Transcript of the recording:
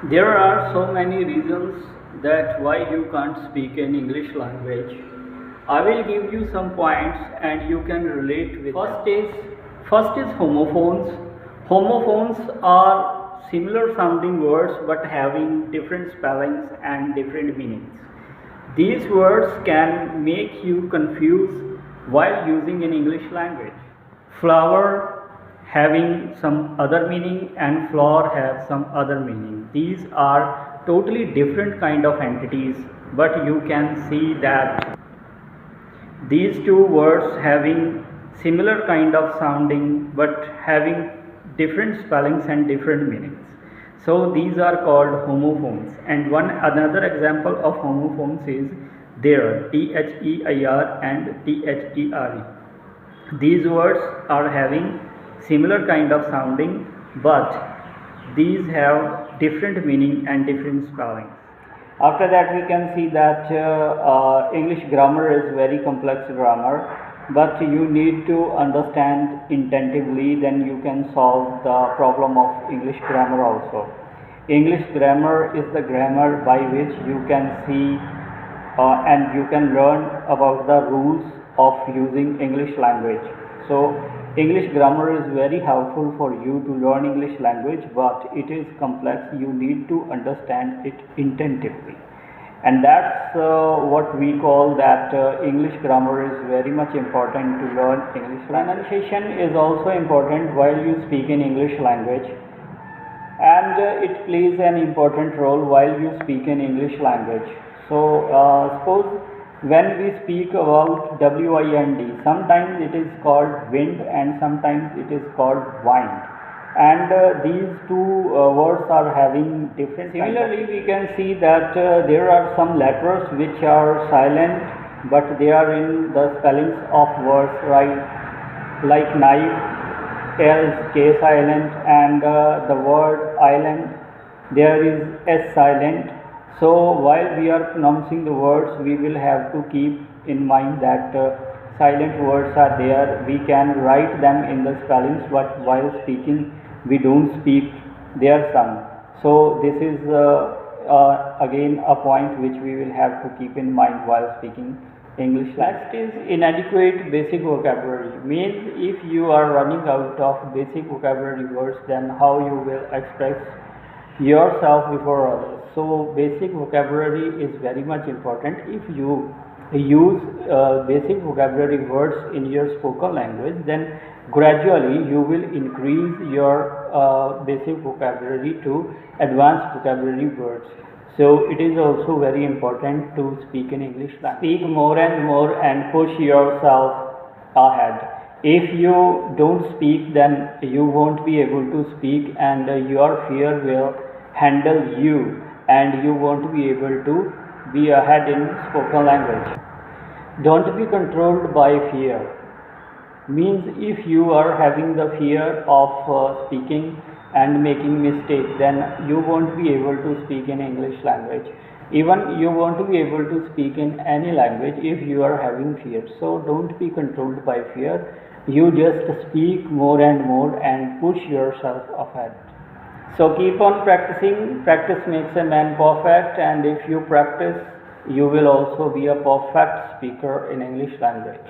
There are so many reasons that why you can't speak an English language. I will give you some points and you can relate with first is homophones. Homophones are similar sounding words but having different spellings and different meanings. These words can make you confused while using in English language. Flower having some other meaning and floor have some other meaning. These are totally different kind of entities, but you can see that these two words having similar kind of sounding but having different spellings and different meanings. So these are called homophones. And one another example of homophones is there, THEIR and THERE. These words are having similar kind of sounding but these have different meaning and different spelling. After that we can see that English grammar is very complex grammar, but you need to understand intentively, then you can solve the problem of English grammar also. English grammar is the grammar by which you can see and you can learn about the rules of using English language. So English grammar is very helpful for you to learn English language, but it is complex. You need to understand it intentively, and that's what we call that English grammar is very much important to learn English. Pronunciation is also important while you speak in English language, and it plays an important role while you speak in English language. So suppose when we speak about wind, sometimes it is called wind and sometimes it is called wind, and these two words are having different. Similarly, we can see that there are some letters which are silent but they are in the spellings of words, right? Like knife, L is K silent, and the word island, there is S silent. So while we are pronouncing the words, we will have to keep in mind that silent words are there. We can write them in the spellings, but while speaking we don't speak their sound. So this is again a point which we will have to keep in mind while speaking English. Next is inadequate basic vocabulary. Means if you are running out of basic vocabulary words, then how you will express yourself before others. So basic vocabulary is very much important. If you use basic vocabulary words in your spoken language, then gradually you will increase your basic vocabulary to advanced vocabulary words. So it is also very important to speak in English language. Speak more and more and push yourself ahead. If you don't speak, then you won't be able to speak, and your fear will handle you and you won't be able to be ahead in spoken language. Don't be controlled by fear. Means if you are having the fear of speaking and making mistake, then you won't be able to speak in English language. Even you won't be able to speak in any language if you are having fear. So don't be controlled by fear. You just speak more and more and push yourself ahead. So keep on practicing. Practice makes a man perfect, and if you practice, you will also be a perfect speaker in English language.